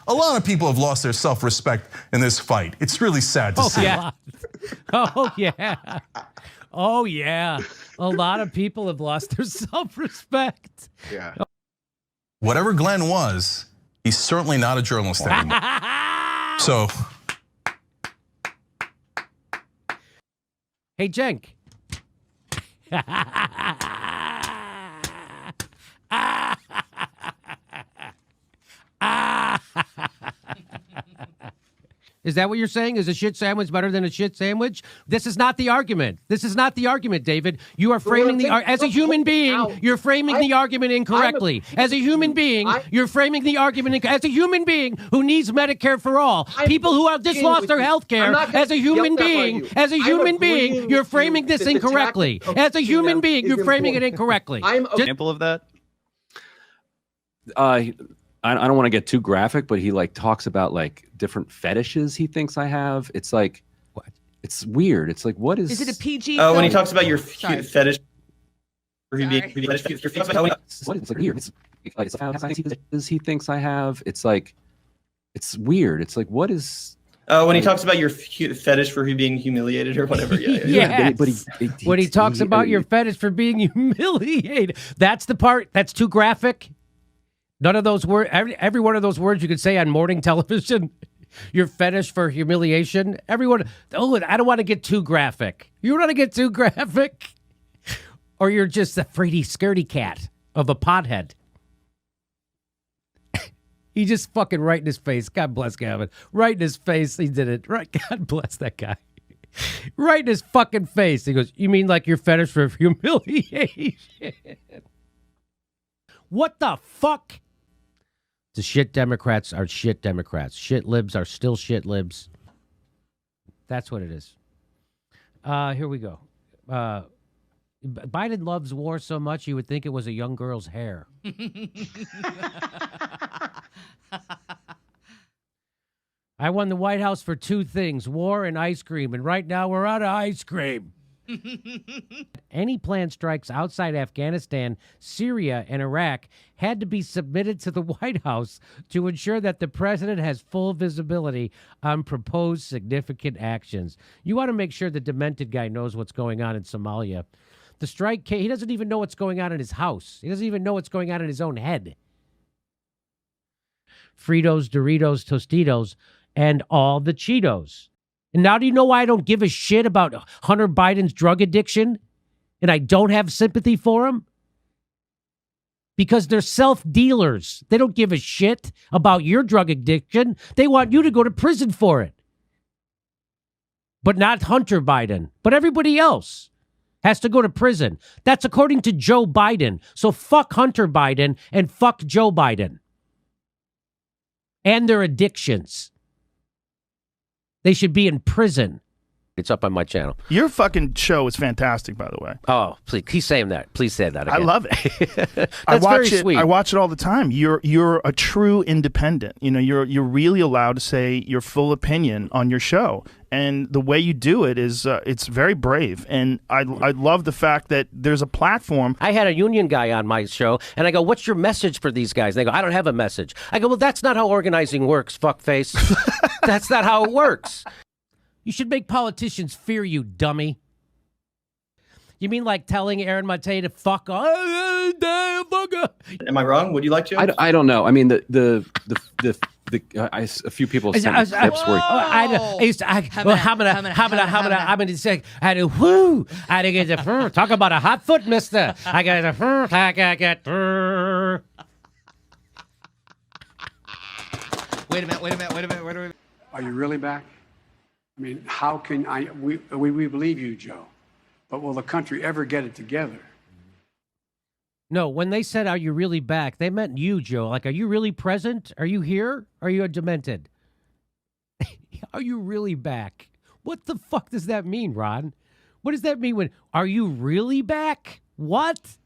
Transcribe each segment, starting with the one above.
A lot of people have lost their self-respect in this fight. It's really sad to see. Yeah. Oh, yeah. Oh, yeah. A lot of people have lost their self-respect. Yeah. Whatever Glenn was, he's certainly not a journalist anymore. So. Hey, Cenk. Is that what you're saying? Is a shit sandwich better than a shit sandwich? This is not the argument. This is not the argument, David. You are framing as a human being, you're framing the argument incorrectly. As a human being, you're framing the argument as a human being who needs Medicare for all. People who have just lost their health care. As a human being, you're framing this incorrectly. As a human being, you're framing it incorrectly. Example of that? I don't want to get too graphic, but he like talks about like different fetishes he thinks I have. It's like, what? It's weird. It's like, what is? Is it a PG? When he talks about your fetish, what? It's like weird. It's like he thinks I have. It's like, it's weird. It's like, what is? When he talks about your fetish for being humiliated or whatever. Yeah. But when he talks about your fetish for being humiliated, that's the part that's too graphic. None of those words, every one of those words you could say on morning television, your fetish for humiliation, everyone, I don't want to get too graphic. You don't want to get too graphic? Or you're just a fraidy, scaredy cat of a pothead. He just fucking right in his face. God bless Gavin. Right in his face, he did it. Right, God bless that guy. Right in his fucking face. He goes, you mean like your fetish for humiliation? What the fuck? The shit Democrats are shit Democrats. Shit libs are still shit libs. That's what it is. Here we go. Biden loves war so much you would think it was a young girl's hair. I won the White House for two things, war and ice cream, and right now we're out of ice cream. Any planned strikes outside Afghanistan, Syria, and Iraq had to be submitted to the White House to ensure that the president has full visibility on proposed significant actions. You want to make sure the demented guy knows what's going on in Somalia. The strike, he doesn't even know what's going on in his house. He doesn't even know what's going on in his own head. Fritos, Doritos, Tostitos, and all the Cheetos. And now do you know why I don't give a shit about Hunter Biden's drug addiction and I don't have sympathy for him? Because they're self-dealers. They don't give a shit about your drug addiction. They want you to go to prison for it. But not Hunter Biden. But everybody else has to go to prison. That's according to Joe Biden. So fuck Hunter Biden and fuck Joe Biden. And their addictions. They should be in prison. It's up on my channel. Your fucking show is fantastic, by the way. Oh, please, keep saying that. Please say that again. I love it. That's very sweet. I watch it all the time. You're a true independent. You know, you're really allowed to say your full opinion on your show, and the way you do it is it's very brave. And I love the fact that there's a platform. I had a union guy on my show, and I go, "What's your message for these guys?" And they go, "I don't have a message." I go, "Well, that's not how organizing works, fuckface. That's not how it works." You should make politicians fear you, dummy. You mean like telling Aaron Mate to fuck off? Am I wrong? Would you like to? I don't know. I mean, a few people sent clips where I'm gonna say, I do whoo, I get the talk about a hot foot, mister. I got the Wait a minute. Are you really back? I mean, how can we believe you, Joe, but will the country ever get it together? No, when they said, "Are you really back?" they meant you, Joe. Like, are you really present? Are you here? Are you demented? Are you really back? What the fuck does that mean, Ron? What does that mean when, are you really back? What?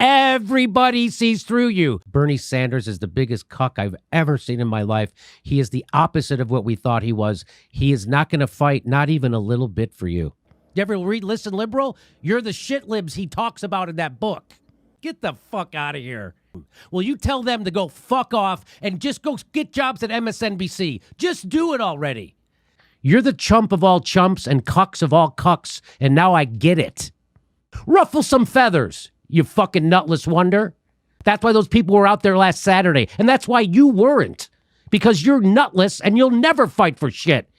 Everybody sees through you. Bernie Sanders is the biggest cuck I've ever seen in my life. He is the opposite of what we thought he was. He is not going to fight, not even a little bit for you. You ever read Listen Liberal? You're the shit libs he talks about in that book. Get the fuck out of here. Well, you tell them to go fuck off and just go get jobs at MSNBC. Just do it already. You're the chump of all chumps and cucks of all cucks, and now I get it. Ruffle some feathers, you fucking nutless wonder. That's why those people were out there last Saturday, and that's why you weren't. Because you're nutless and you'll never fight for shit.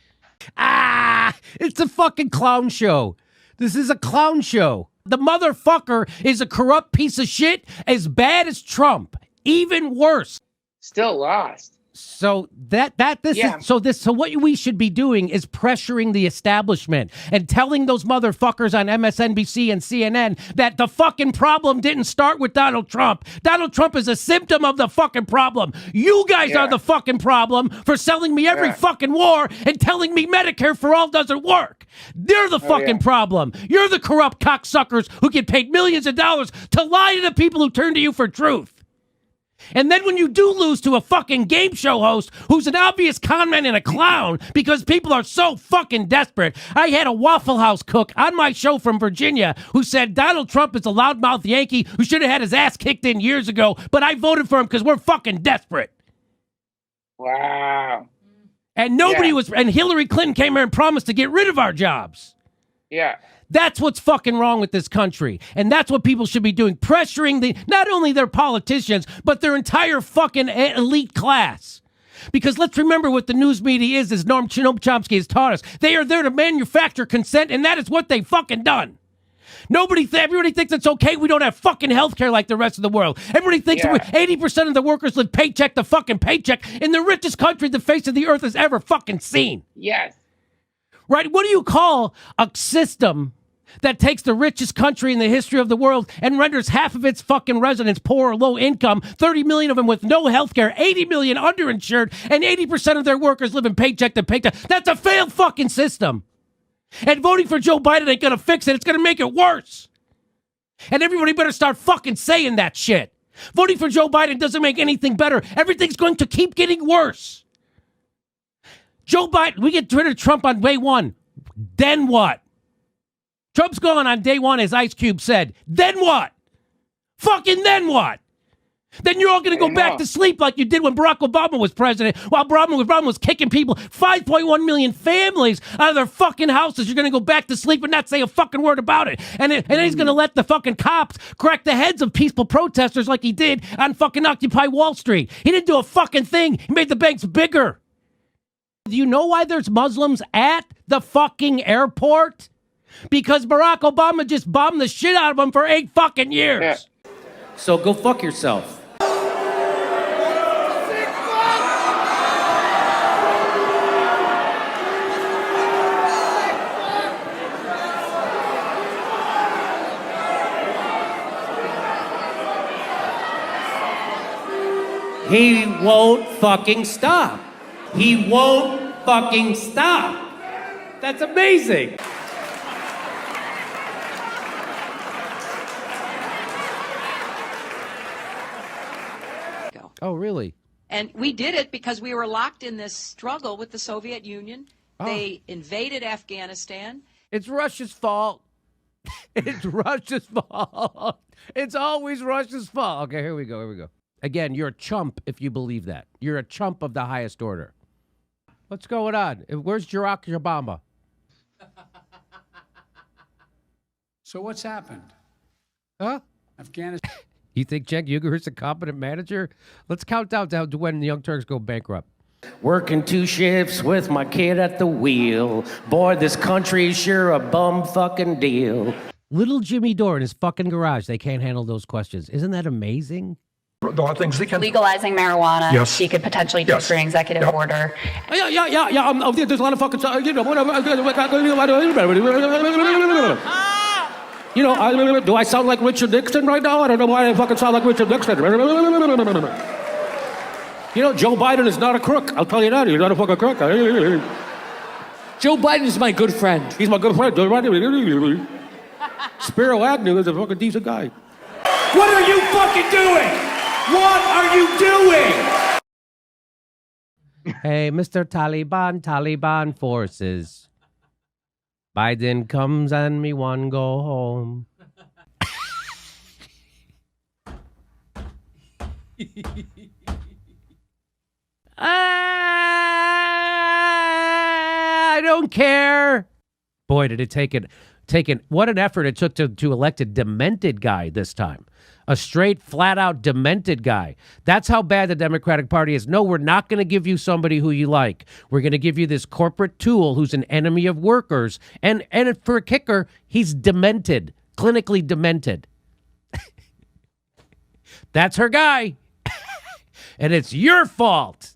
It's a fucking clown show. This is a clown show. The motherfucker is a corrupt piece of shit as bad as Trump. Even worse. Still lost. So so what we should be doing is pressuring the establishment and telling those motherfuckers on MSNBC and CNN that the fucking problem didn't start with Donald Trump. Donald Trump is a symptom of the fucking problem. You guys are the fucking problem for selling me every fucking war and telling me Medicare for all doesn't work. They're the fucking problem. You're the corrupt cocksuckers who get paid millions of dollars to lie to the people who turn to you for truth. And then when you do lose to a fucking game show host who's an obvious conman and a clown because people are so fucking desperate. I had a Waffle House cook on my show from Virginia who said Donald Trump is a loudmouth Yankee who should have had his ass kicked in years ago, but I voted for him because we're fucking desperate. Wow. And and Hillary Clinton came here and promised to get rid of our jobs. Yeah. That's what's fucking wrong with this country. And that's what people should be doing. Pressuring not only their politicians, but their entire fucking elite class. Because let's remember what the news media is, as Noam Chomsky has taught us. They are there to manufacture consent, and that is what they've fucking done. Everybody thinks it's okay we don't have fucking healthcare like the rest of the world. Everybody thinks 80% of the workers live paycheck to fucking paycheck in the richest country the face of the earth has ever fucking seen. Yes. Right? What do you call a system that takes the richest country in the history of the world and renders half of its fucking residents poor or low income, 30 million of them with no health care, 80 million underinsured, and 80% of their workers live in paycheck to paycheck? That's a failed fucking system. And voting for Joe Biden ain't gonna fix it. It's gonna make it worse. And everybody better start fucking saying that shit. Voting for Joe Biden doesn't make anything better. Everything's going to keep getting worse. Joe Biden, we get rid of Trump on day one. Then what? Trump's gone on day one, as Ice Cube said. Then what? Fucking then what? Then you're all going to go back to sleep like you did when Barack Obama was president, while Obama was kicking people, 5.1 million families out of their fucking houses. You're going to go back to sleep and not say a fucking word about it. And then he's going to let the fucking cops crack the heads of peaceful protesters like he did on fucking Occupy Wall Street. He didn't do a fucking thing. He made the banks bigger. Do you know why there's Muslims at the fucking airport? Because Barack Obama just bombed the shit out of them for 8 fucking years. Yeah. So go fuck yourself. He won't fucking stop. He won't fucking stop. That's amazing. Oh, really? And we did it because we were locked in this struggle with the Soviet Union. Oh. They invaded Afghanistan. It's Russia's fault. It's Russia's fault. It's always Russia's fault. Okay, here we go. Again, you're a chump if you believe that. You're a chump of the highest order. What's going on? Where's Barack Obama? So what's happened? Huh? Afghanistan. You think Cenk Uygur is a competent manager? Let's count down to when the Young Turks go bankrupt. Working 2 shifts with my kid at the wheel. Boy, this country's sure a bum fucking deal. Little Jimmy Dore in his fucking garage. They can't handle those questions. Isn't that amazing? There are things they can. Legalizing marijuana. Yes. He could potentially do for an executive order. Yeah. There's a lot of fucking. Do I sound like Richard Nixon right now? I don't know why I fucking sound like Richard Nixon. Joe Biden is not a crook. I'll tell you that. He's not a fucking crook. Joe Biden is my good friend. He's my good friend. Spiro Agnew is a fucking decent guy. What are you fucking doing? What are you doing? Hey, Mr. Taliban forces. Biden comes and me one go home. I don't care. Boy, did it take what an effort it took to elect a demented guy this time. A straight, flat-out demented guy. That's how bad the Democratic Party is. No, we're not going to give you somebody who you like. We're going to give you this corporate tool who's an enemy of workers. And for a kicker, he's demented, clinically demented. That's her guy. And it's your fault.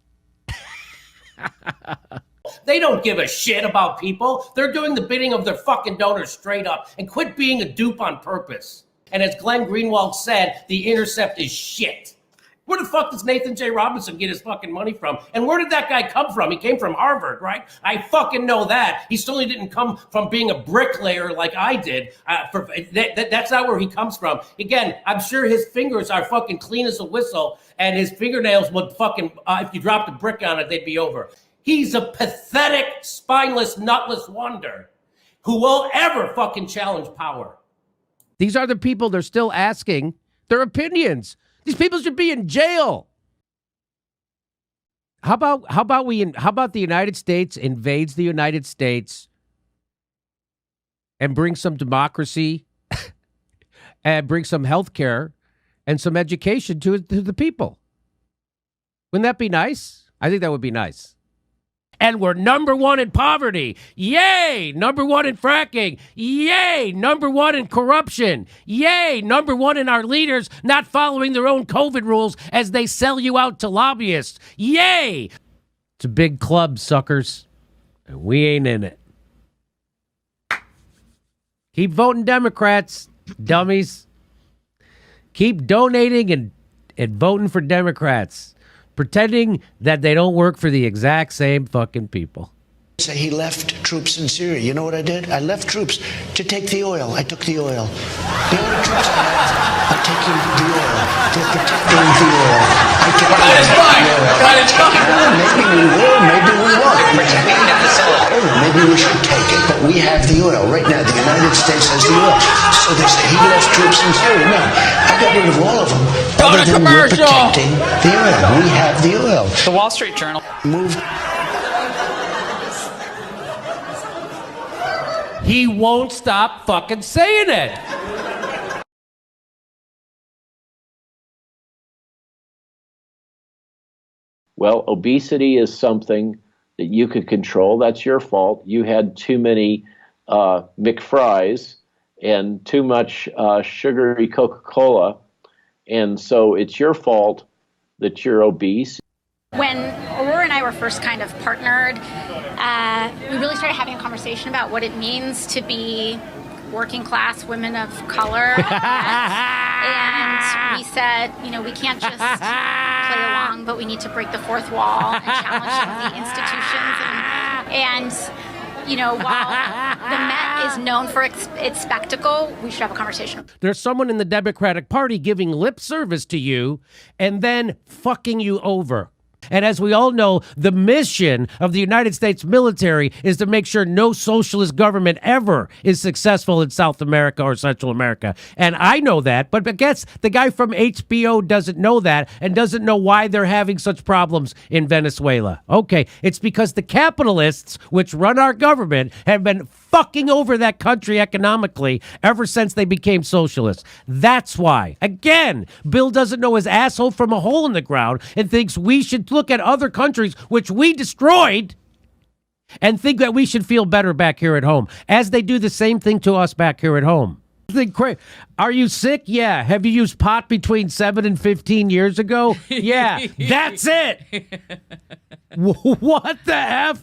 They don't give a shit about people. They're doing the bidding of their fucking donors straight up. And quit being a dupe on purpose. And as Glenn Greenwald said, the Intercept is shit. Where the fuck does Nathan J. Robinson get his fucking money from? And where did that guy come from? He came from Harvard, right? I fucking know that. He certainly didn't come from being a bricklayer like I did. That's not where he comes from. Again, I'm sure his fingers are fucking clean as a whistle, and his fingernails would fucking, if you dropped a brick on it, they'd be over. He's a pathetic, spineless, nutless wonder who will ever fucking challenge power. These are the people they're still asking their opinions. These people should be in jail. How about the United States invades the United States and bring some democracy and bring some health care and some education to the people? Wouldn't that be nice? I think that would be nice. And we're number one in poverty. Yay! Number one in fracking. Yay! Number one in corruption. Yay! Number one in our leaders not following their own COVID rules as they sell you out to lobbyists. Yay! It's a big club, suckers. And we ain't in it. Keep voting Democrats, dummies. Keep donating and voting for Democrats. Pretending that they don't work for the exact same fucking people. He left troops in Syria. You know what I did? I left troops to take the oil. I took the oil. The only troops I have are taking the oil. They're protecting the oil. I took the oil. Maybe we will, maybe we won't. I don't know, maybe we should take it, but we have the oil. Right now, the United States has the oil. So they say he left troops in Syria. No, I got rid of all of them. Other than we're protecting the oil. We have the oil. The Wall Street Journal moved. He won't stop fucking saying it. Well, obesity is something that you could control. That's your fault. You had too many McFries and too much sugary Coca-Cola. And so it's your fault that you're obese. When Aurora and I were first kind of partnered, we really started having a conversation about what it means to be working class women of color. And we said, you know, we can't just play along, but we need to break the fourth wall and challenge some of the institutions. And you know, while the Met is known for its spectacle, we should have a conversation. There's someone in the Democratic Party giving lip service to you and then fucking you over. And as we all know, the mission of the United States military is to make sure no socialist government ever is successful in South America or Central America. And I know that, but I guess the guy from HBO doesn't know that and doesn't know why they're having such problems in Venezuela. Okay, it's because the capitalists, which run our government, have been fucking over that country economically ever since they became socialists. That's why. Again, Bill doesn't know his asshole from a hole in the ground and thinks we should look at other countries which we destroyed and think that we should feel better back here at home, as they do the same thing to us back here at home. Are you sick? Yeah. Have you used pot between 7 and 15 years ago? Yeah. That's it. What the F?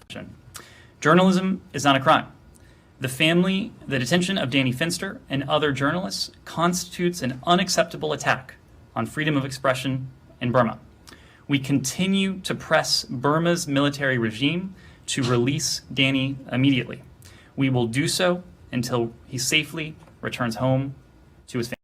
Journalism is not a crime. The detention of Danny Finster and other journalists constitutes an unacceptable attack on freedom of expression in Burma. We continue to press Burma's military regime to release Danny immediately. We will do so until he safely returns home to his family.